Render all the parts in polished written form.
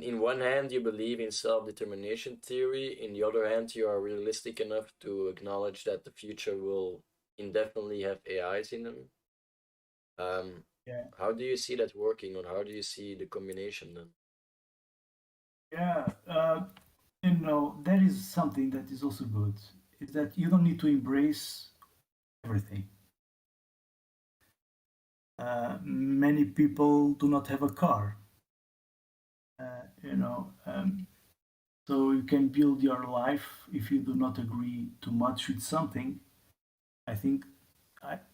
in one hand you believe in self-determination theory, in the other hand you are realistic enough to acknowledge that the future will indefinitely have AIs in them. Yeah. How do you see that working, or how do you see the combination then? Yeah. There is something that is also good, is that you don't need to embrace everything. Many people do not have a car. Uh, you know, um, so you can build your life if you do not agree too much with something. I think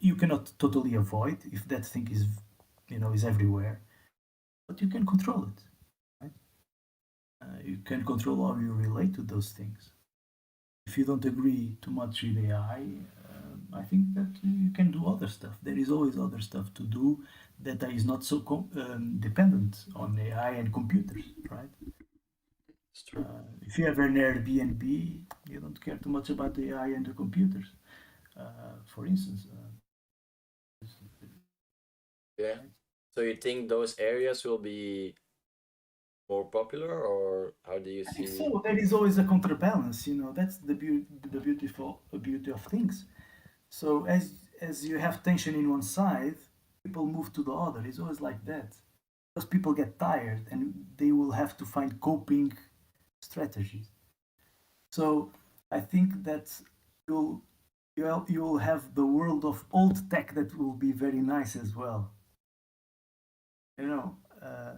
you cannot totally avoid if that thing is everywhere, but you can control it. Right? You can control how you relate to those things. If you don't agree too much with AI, I think that you can do other stuff. There is always other stuff to do that is not so dependent on AI and computers, right? It's true. If you have an Airbnb, you don't care too much about the AI and the computers. For instance, Yeah. right? So you think those areas will be more popular, or how do you I think see? so. There is always a counterbalance. That's the beauty of things. So as you have tension in one side, people move to the other. It's always like that. Because people get tired and they will have to find coping strategies. So I think that you'll you'll have the world of old tech that will be very nice as well. You know, uh,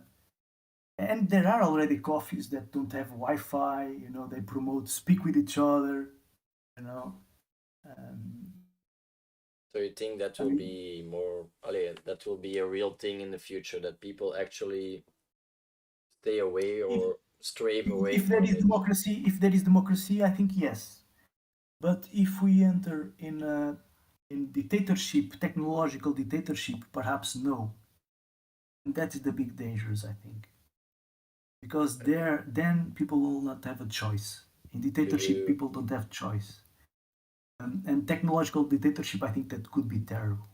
and there are already coffees that don't have Wi-Fi. They promote speak with each other. You know, um, So you think that I will mean, be more, that will be a real thing in the future, that people actually stay away if or stray away if there from is it? democracy, I think yes. But if we enter in dictatorship, technological dictatorship, perhaps no. And that is the big dangers, I think, because there then people will not have a choice. In Do dictatorship, you, people don't have choice, and technological dictatorship, I think that could be terrible.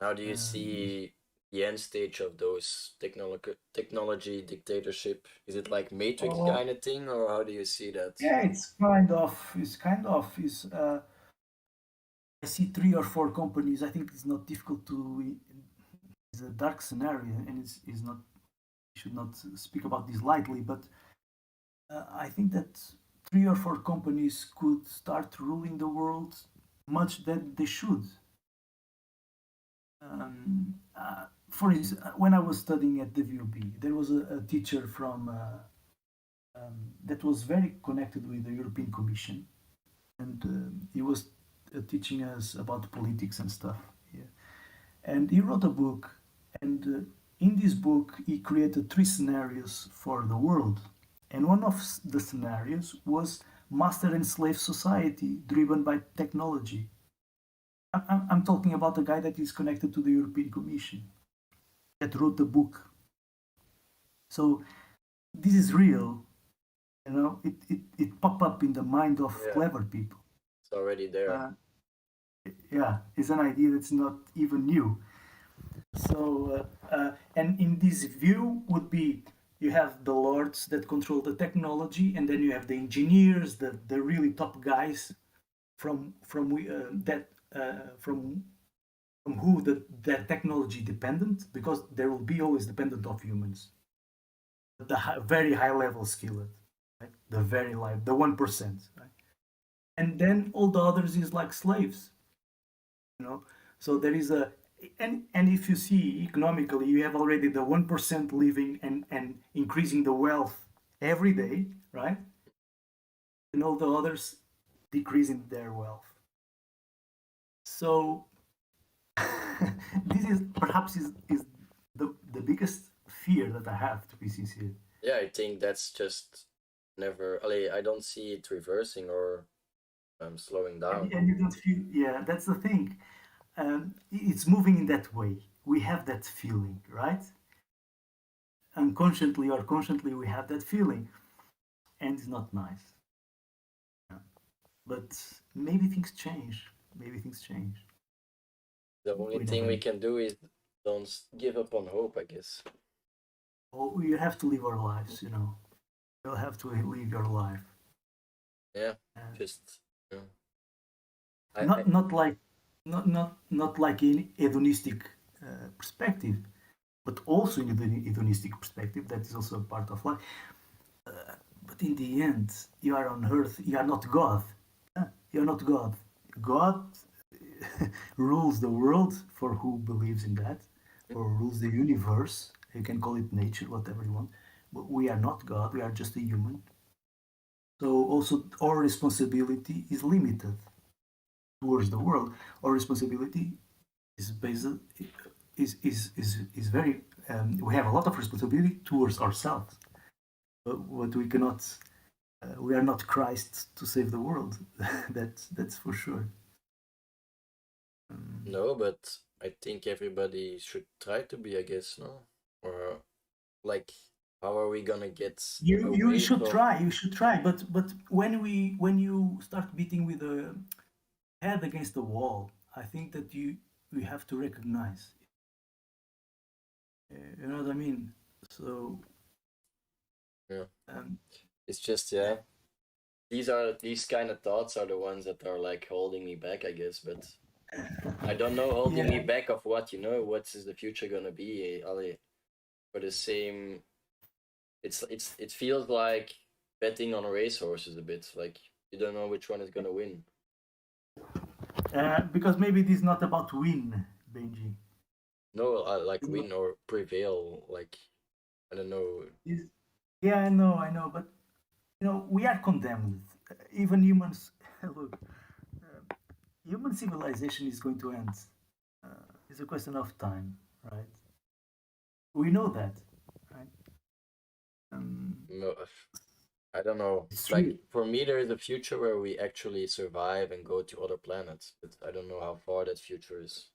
how do you Um, see the end stage of those technology dictatorship? Is it like Matrix oh, kind of thing, or how do you see that? yeah, is. I see three or four companies. I think it's not difficult to. It's a dark scenario, and it's not. Should not speak about this lightly, but I think that three or four companies could start ruling the world much that they should. For instance, when I was studying at the VUB, there was a teacher from that was very connected with the European Commission, and he was teaching us about politics and stuff. Yeah. And he wrote a book, and in this book, he created three scenarios for the world. And one of the scenarios was master and slave society driven by technology. I'm talking about a guy that is connected to the European Commission that wrote the book. So this is real. It popped up in the mind of Yeah, clever people. it's already there. Uh, yeah, it's an idea that's not even new. And in this view would be you have the lords that control the technology, and then you have the engineers, the really top guys that from who that technology dependent, because there will be always dependent of humans. Very high level skilled, right? The very live, the 1%, right? And then all the others is like slaves, you know. So there is a and if you see economically, you have already the 1% living and increasing the wealth every day, right? And all the others decreasing their wealth. So this is perhaps is the biggest fear that I have, to be sincere. Yeah, I think that's just never. I don't see it reversing or slowing down. And you don't feel, yeah, that's the thing. It's moving in that way. We have that feeling, right? Unconsciously or consciously, we have that feeling, and it's not nice. Yeah. But maybe things change. Maybe things change. The only We thing never we know. can do is don't give up on hope, I guess. Oh, you have to live our lives, you know. You'll have to live your life. Yeah, Uh, just you know, I not like not like in hedonistic perspective, but also in the hedonistic perspective. That is also a part of life. But in the end, you are on earth. You are not God. You are not God. God rules the world for who believes in that, or rules the universe. You can call it nature, whatever you want. But we are not God. We are just a human. So also our responsibility is limited towards the world. Our responsibility is based is very. We have a lot of responsibility towards ourselves, but we cannot. We are not Christ to save the world. That's for sure. no, but I think everybody should try to be, I guess, no? Or like, how are we gonna get You away should from? try. You should try. But when you start beating with the head against the wall, I think that you have to recognize. You know what I mean? So Yeah, um, it's just yeah. These kind of thoughts are the ones that are like holding me back, I guess. But I don't know, holding me yeah, back of what, you know, what is the future gonna be? Ali, for the same, it feels like betting on racehorses a bit. Like you don't know which one is gonna win. because maybe it is not about win, Benji. No, like It's not- win or prevail. Like I don't know. it's- yeah, I know, but you know we are condemned. Even humans. Look, human civilization is going to end. It's a question of time, right? We know that, right? Um, No, I don't know. it's Like true. for me, there is a future where we actually survive and go to other planets, but I don't know how far that future is.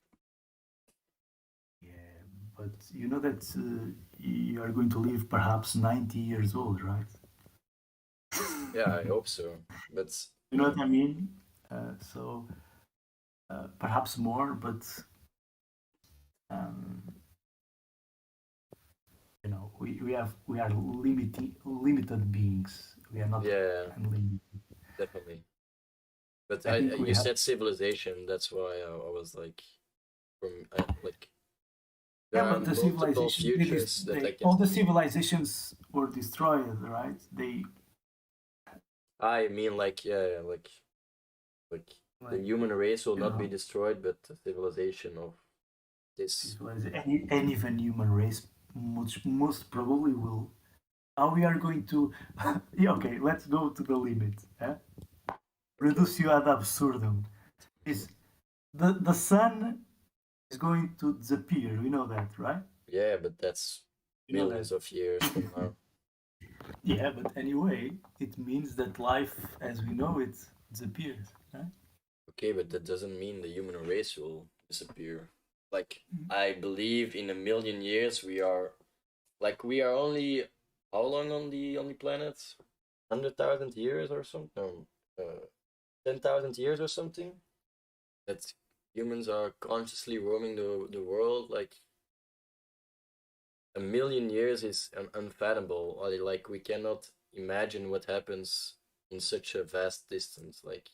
Yeah, but you know that you are going to live perhaps 90 years old, right? Yeah, I hope so. But You know what I mean? So perhaps more, but um, you know, we are limited beings. We are not yeah, unlimited. definitely. But I think we you have. said civilization. That's why I was like, like there Yeah, are but the multiple civilization futures that I can all the see. civilizations were destroyed, right? They I mean, like yeah, like the like human race will you not be know destroyed, but the civilization of this. civilization and even human race most probably will. How we are going to? Yeah, okay, let's go to the limit. Eh? Okay. Reducio ad absurdum. Is the sun is going to disappear? We know that, right? Yeah, but that's You know that. millions of years from now. Yeah, but anyway, it means that life as we know it disappears. Right? Okay, but that doesn't mean the human race will disappear. Like, I believe in a million years we are only how long on the planet? 100,000 years or something? No, 10,000 years or something? That humans are consciously roaming the world. Like, a million years is unfathomable. Like, we cannot imagine what happens in such a vast distance. Like,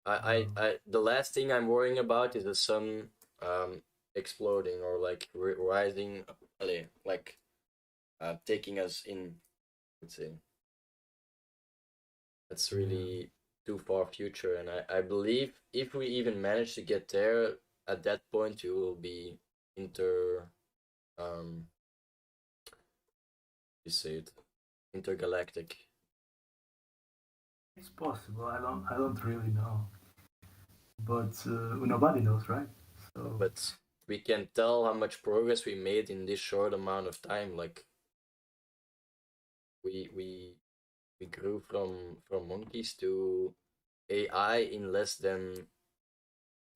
the last thing I'm worrying about is the sun um exploding or like rising, like taking us in. Let's say that's Yeah. really too far future, and I believe if we even manage to get there, at that point you will be inter um you say it intergalactic, It's possible. I don't really know, but nobody knows, right? So but we can tell how much progress we made in this short amount of time. Like we we we grew from monkeys to AI in less than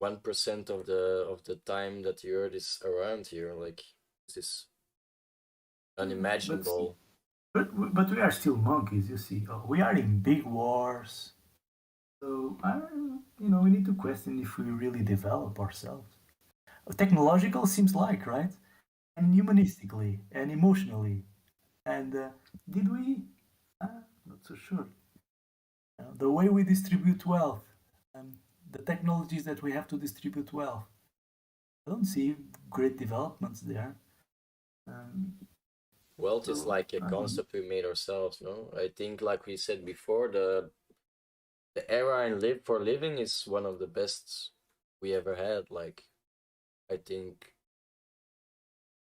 1% of the time that the Earth is around here. Like this is but unimaginable. but we are still monkeys, you see. We are in big wars, so you know we need to question if we really develop ourselves. Technological seems like right. and humanistically and emotionally. And did we? Not so sure. The way we distribute wealth, um, the technologies that we have to distribute wealth. I don't see great developments there. Um, Wealth is so like a I don't know. concept we made ourselves, no? I think, like we said before, the era in live for living is one of the best we ever had. Like, I think,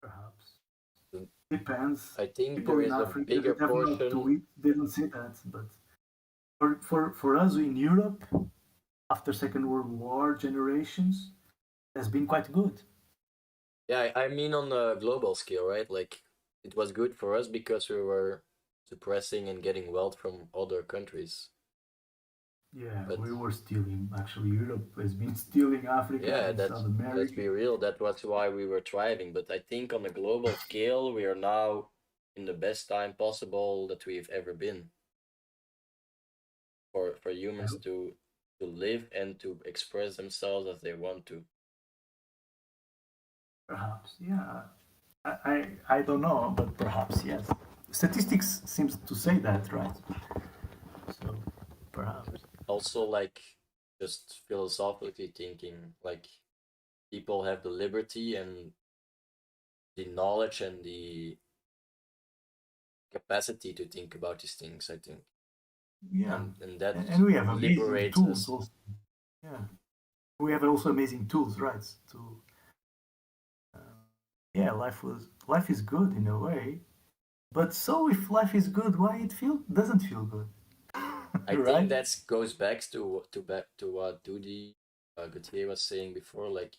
Perhaps the- depends. I think People there in is a Africa bigger that have not to portion. eat, they don't say that. But for us in Europe, after Second World War generations, has been quite good. Yeah, I mean on the global scale, right? Like, it was good for us because we were suppressing and getting wealth from other countries. Yeah, But we were stealing. Actually, Europe has been stealing Africa yeah, and South let's America. be real. That was why we were thriving. But I think on a global scale, we are now in the best time possible that we've ever been for humans Yeah, to live and to express themselves as they want to. perhaps, yeah. I don't know, but perhaps yes. Statistics seems to say that, right? So perhaps. Also, like, just philosophically thinking, like, people have the liberty and the knowledge and the capacity to think about these things, I think. Yeah, And that and we have amazing liberates tools us. also. Yeah, we have also amazing tools, right? To yeah, life is good in a way. But so if life is good, why it feel doesn't feel good, I think right? that goes back to what Doedzie Gautier was saying before. Like,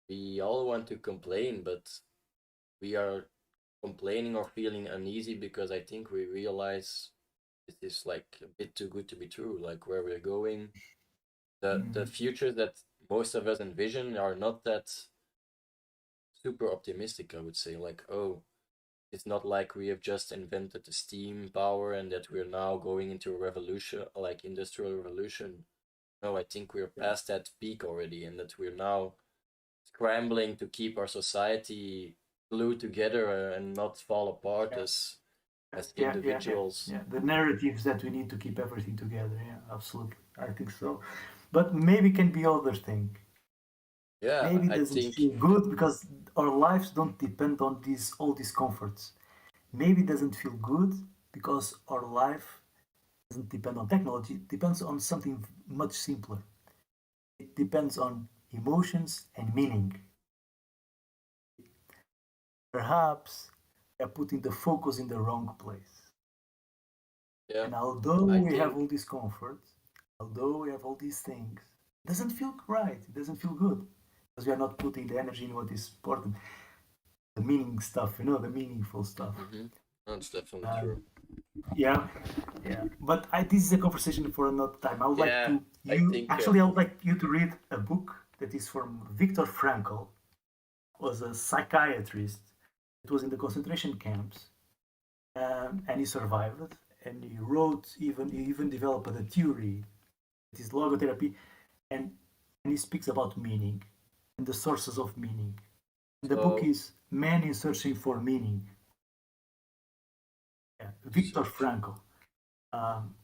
we all want to complain, but we are complaining or feeling uneasy because I think we realize it is like a bit too good to be true. Like, where we're going, the Mm, future that most of us envision are not that super optimistic. I would say, like, oh, it's not like we have just invented the steam power and that we're now going into a revolution, like industrial revolution. No, I think we're yeah, past that peak already, and that we're now scrambling to keep our society glued together and not fall apart yeah, as yeah. individuals. Yeah. The narratives that we need to keep everything together. Yeah, absolutely. I think so. But maybe can be other thing. Yeah, Maybe it I doesn't think feel good because our lives don't depend on these all these comforts. Maybe it doesn't feel good because our life doesn't depend on technology. It depends on something much simpler. It depends on emotions and meaning. Perhaps we are putting the focus in the wrong place. yeah, And although I we have think all this comfort, although we have all these things, it doesn't feel right. It doesn't feel good because we are not putting the energy in what is important, the meaning stuff, the meaningful stuff. mm-hmm, that's definitely true. Um, yeah, yeah. But this is a conversation for another time. I would like Yeah, to I you think actually I would like you to read a book that is from Viktor Frankl, was a psychiatrist. It was in the concentration camps, and he survived. And he even developed a theory. It is logotherapy, and he speaks about meaning and the sources of meaning. And the book so. is Man in Searching for Meaning. Yeah, Viktor Search. Frankl. Um,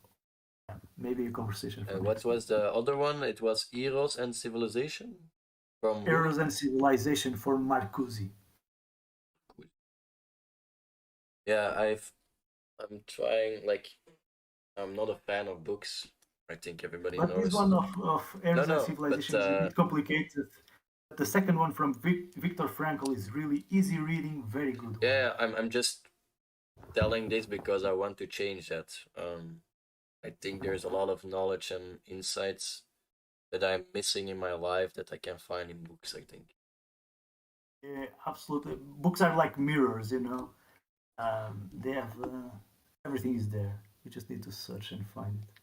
yeah, maybe a conversation for And what next time. was the other one? It was Eros and Civilization from who? Eros and Civilization for Marcuse. Yeah, I'm trying, like, I'm not a fan of books. I think everybody But this knows. one of No, Eros and no, but Civilization is a bit complicated. But the second one from Viktor Frankl is really easy reading, very good one. yeah, I'm just telling this because I want to change that. I think there's a lot of knowledge and insights that I'm missing in my life that I can find in books, I think. Yeah, absolutely. Books are like mirrors. They have everything is there. You just need to search and find it.